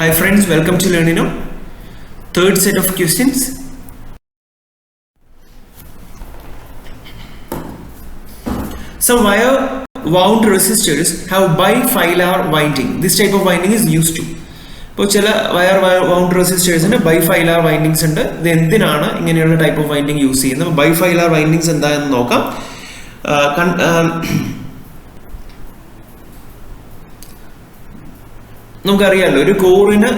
Hi friends, welcome to Learnino. Third set of questions. Some wire wound resistors have bifilar winding. This type of winding is used to. ഇപ്പോൾ ചില wire wound റെസിസ്റ്റേഴ്സിന് ബൈഫൈലാർ windings ഉണ്ട്. ഇത് എന്തിനാണ് ഇങ്ങനെയുള്ള type of winding use ചെയ്യുന്നത്? ബൈഫൈലാർ windings എന്താണെന്ന് നോക്കാം. നമുക്കറിയാമല്ലോ, ഒരു കോറിന്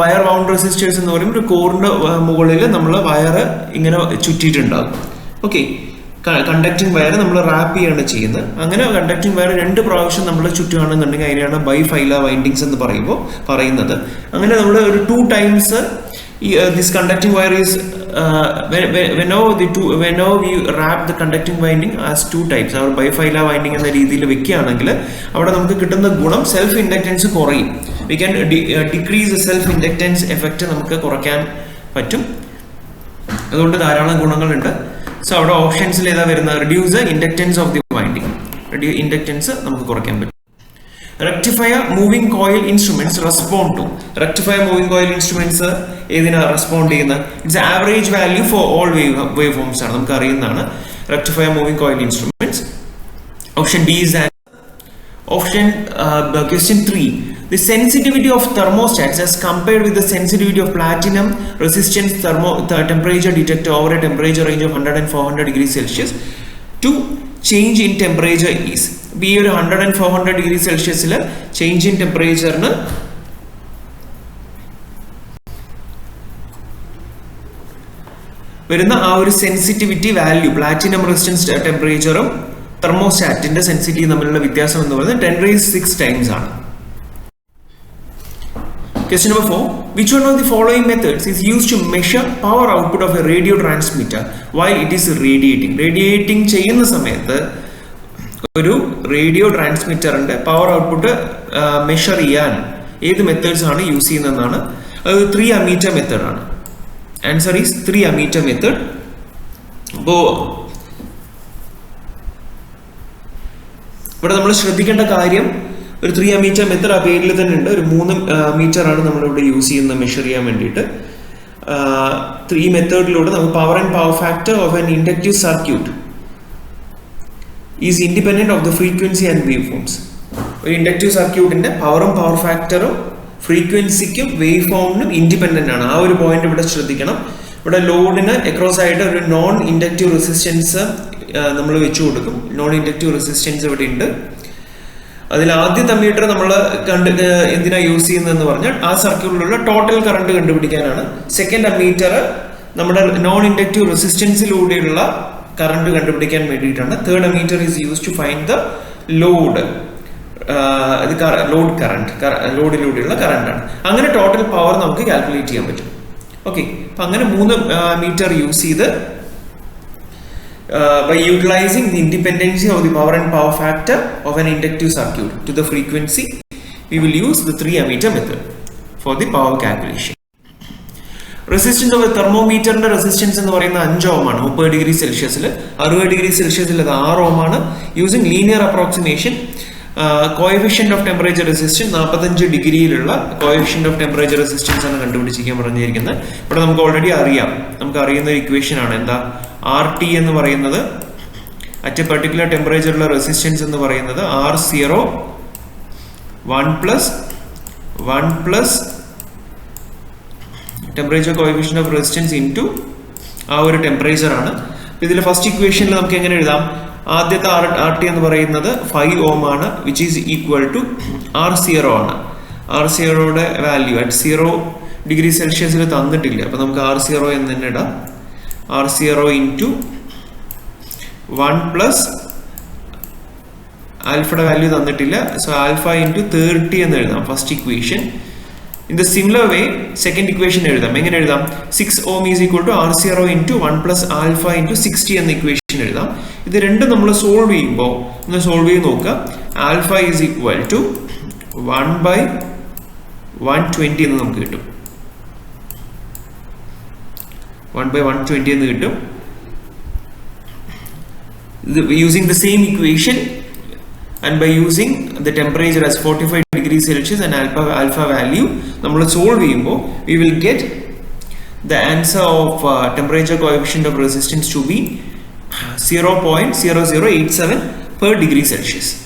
വയർ വൗണ്ട് റെസിസ്റ്റേഴ്സ് എന്ന് പറയുമ്പോൾ ഒരു കോറിന്റെ മുകളിൽ നമ്മൾ വയർ ഇങ്ങനെ ചുറ്റിയിട്ടുണ്ടാകും. ഓക്കെ, കണ്ടക്ടിങ് വയർ നമ്മൾ റാപ്പ് ചെയ്യാണ് ചെയ്യുന്നത്. അങ്ങനെ കണ്ടക്ടിങ് വയർ 2 പ്രാവശ്യം നമ്മൾ ചുറ്റുകയാണെന്നുണ്ടെങ്കിൽ അതിനെയാണ് ബൈഫൈലാർ വൈൻഡിങ്സ് എന്ന് പറയുന്നത്. അങ്ങനെ നമ്മൾ ഒരു 2 times this conducting wire is whenever we wrap the conducting winding as 2 types, our bifilar winding എന്ന രീതിയിൽ വെക്കുകയാണെങ്കിൽ അവിടെ നമുക്ക് കിട്ടുന്ന ഗുണം സെൽഫ് ഇൻഡക്റ്റൻസ് കുറയും. We can decrease the self inductance effect നമുക്ക് കുറയ്ക്കാൻ പറ്റും. അതുകൊണ്ട് ധാരാളം ഗുണങ്ങളുണ്ട്. സോ അവിടെ ഓപ്ഷൻസിൽ ഏതാ വരുന്നത്? Reduce the inductance of the winding. Inductance നമുക്ക് കുറയ്ക്കാൻ പറ്റും. Rectifier moving coil instruments respond to. Rectifier moving coil instruments ഏതിനാ റെസ്പോണ്ട് ചെയ്യുന്നത്? It's average value for all wave forms ആണ്, നമുക്ക് അറിയുന്നതാണ്. Rectifier moving coil instruments. Option D is that. Option question 3. The sensitivity of thermostats as compared with the sensitivity of platinum resistance temperature detector over a temperature range of 100 and 400 degrees Celsius to change in temperature is. ഈ ഒരു 100 and 400 degree സെൽഷ്യസിൽ change in ടെമ്പറേച്ചറിന് വരുന്ന ആ ഒരു sensitivity value, platinum resistance ടെമ്പറേച്ചറും തെർമോസ്റ്റാറ്റിന്റെ sensitivity തമ്മിലുള്ള വ്യത്യാസം എന്ന് പറയുന്നത് 10⁻⁶ times ആണ്. Question number 4. Which one of the following methods is used to measure power output of a radio transmitter while it is radiating? Radiating ചെയ്യുന്ന സമയത്ത് ഒരു റേഡിയോ ട്രാൻസ്മിറ്ററിന്റെ പവർ ഔട്ട്പുട്ട് മെഷർ ചെയ്യാൻ ഏത് മെത്തേഡ്സ് ആണ് യൂസ് ചെയ്യുന്നതെന്നാണ്. അത് 3 ammeter മെത്തേഡ് ആണ്. Answer is 3 ammeter method. അപ്പോ ഇവിടെ നമ്മൾ ശ്രദ്ധിക്കേണ്ട കാര്യം, ഒരു 3 ammeter മെത്തേഡ് ആ പേരിൽ തന്നെ ഉണ്ട്. ഒരു 3 meter ആണ് നമ്മളിവിടെ യൂസ് ചെയ്യുന്നത് മെഷർ ചെയ്യാൻ വേണ്ടിയിട്ട്. ഈ മെത്തേഡിലൂടെ നമുക്ക് power and power factor of an inductive circuit is independent of the frequency and waveforms. ഒരു ഇൻഡക്റ്റീവ് സർക്യൂട്ടിന്റെ പവറും പവർ ഫാക്ടറും ഫ്രീക്വൻസിക്കും വേവ് ഫോമിനും ഇൻഡിപെൻഡന്റ് ആണ്. ആ ഒരു പോയിന്റ് ഇവിടെ ശ്രദ്ധിക്കണം. ഇവിടെ ലോഡിന് അക്രോസ് ആയിട്ട് ഒരു നോൺ ഇൻഡക്റ്റീവ് റെസിസ്റ്റൻസ് നമ്മൾ വെച്ചു കൊടുക്കും. നോൺ ഇൻഡക്റ്റീവ് റെസിസ്റ്റൻസ് ഇവിടെ ഉണ്ട്. അതിൽ ആദ്യത്തെ അമ്മീറ്റർ നമ്മൾ എന്തിനാ യൂസ് ചെയ്യുന്നതെന്ന് പറഞ്ഞാൽ ആ സർക്യൂട്ടിലുള്ള ടോട്ടൽ കറണ്ട് കണ്ടുപിടിക്കാനാണ്. സെക്കൻഡ് അമ്മീറ്റർ നമ്മുടെ നോൺ ഇൻഡക്റ്റീവ് റെസിസ്റ്റൻസിലൂടെയുള്ള കറണ്ട് കണ്ടുപിടിക്കാൻ വേണ്ടിയിട്ടാണ്. Third ammeter is use to find the load current, ലോഡിലൂടെയുള്ള കറണ്ടാണ്. അങ്ങനെ ടോട്ടൽ പവർ നമുക്ക് കാൽക്കുലേറ്റ് ചെയ്യാൻ പറ്റും. ഓക്കെ, അപ്പൊ അങ്ങനെ 3 മീറ്റർ യൂസ് ചെയ്ത് by utilizing the independency of the power and power factor of an inductive circuit to the frequency, we will use the 3 ammeter method for the power calculation. Resistance of തെർമോമീറ്ററിന്റെ resistance എന്ന് പറയുന്നത് 5 ohm ആണ്. 30 degree സെൽഷ്യസിൽ 60 degree സെൽഷ്യസിൽ അത് 6 ohm ആണ്. Using linear approximation, coefficient of temperature resistance 45 ഡിഗ്രിയിലുള്ള coefficient of temperature resistance ആണ് കണ്ടുപിടിച്ചിരിക്കാൻ പറഞ്ഞിരിക്കുന്നത്. ഇവിടെ നമുക്ക് ഓൾറെഡി അറിയാം, നമുക്ക് അറിയുന്ന ഒരു ഇക്വേഷൻ ആണ്. എന്താ? RT എന്ന് പറയുന്നത് അറ്റ് എ പെർട്ടിക്കുലർ ടെമ്പറേച്ചറിലുള്ള റെസിസ്റ്റൻസ് എന്ന് പറയുന്നത് R0 1 plus temperature coefficient of resistance into ആ ഒരു ടെമ്പറേച്ചർ ആണ്. ഇതിൽ ഫസ്റ്റ് ഇക്വേഷനിൽ നമുക്ക് എങ്ങനെ എഴുതാം? ആദ്യത്തെ RT എന്ന് പറയുന്നത് 5 ohm ആണ്, which is equal to R0 ആണ്. R0യുടെ വാല്യൂ അറ്റ് 0 ഡിഗ്രി സെൽഷ്യസിൽ തന്നിട്ടില്ല, അപ്പൊ നമുക്ക് R0 എന്ന് തന്നെ ഇടാം. R0 ഇൻറ്റു 1 പ്ലസ് ആൽഫയുടെ വാല്യൂ തന്നിട്ടില്ല, സോ ആൽഫ ഇൻറ്റു 30 എന്ന് എഴുതാം first equation. In the similar way, second equation എഴുതാം. എങ്ങനെ എഴുതാം? 6 ohm is equal to R0 into 1 plus alpha into 60 എന്ന ഇക്വേഷൻ എഴുതാം. ഇത് രണ്ടും നമ്മൾ സോൾവ് ചെയ്യുമ്പോൾ ഒന്ന് സോൾവ് ചെയ്ത് നോക്കുക. ആൽഫ ഈസ് ഈക്വൽ ടു 1/120 എന്ന് നമുക്ക് കിട്ടും. 1/120 എന്ന് കിട്ടും. Using the same equation, and by using the temperature as 45 degrees Celsius and alpha value നമ്മൾ solve ചെയ്യുമ്പോൾ we will get the answer of temperature coefficient of resistance to be 0.0087 per degree Celsius.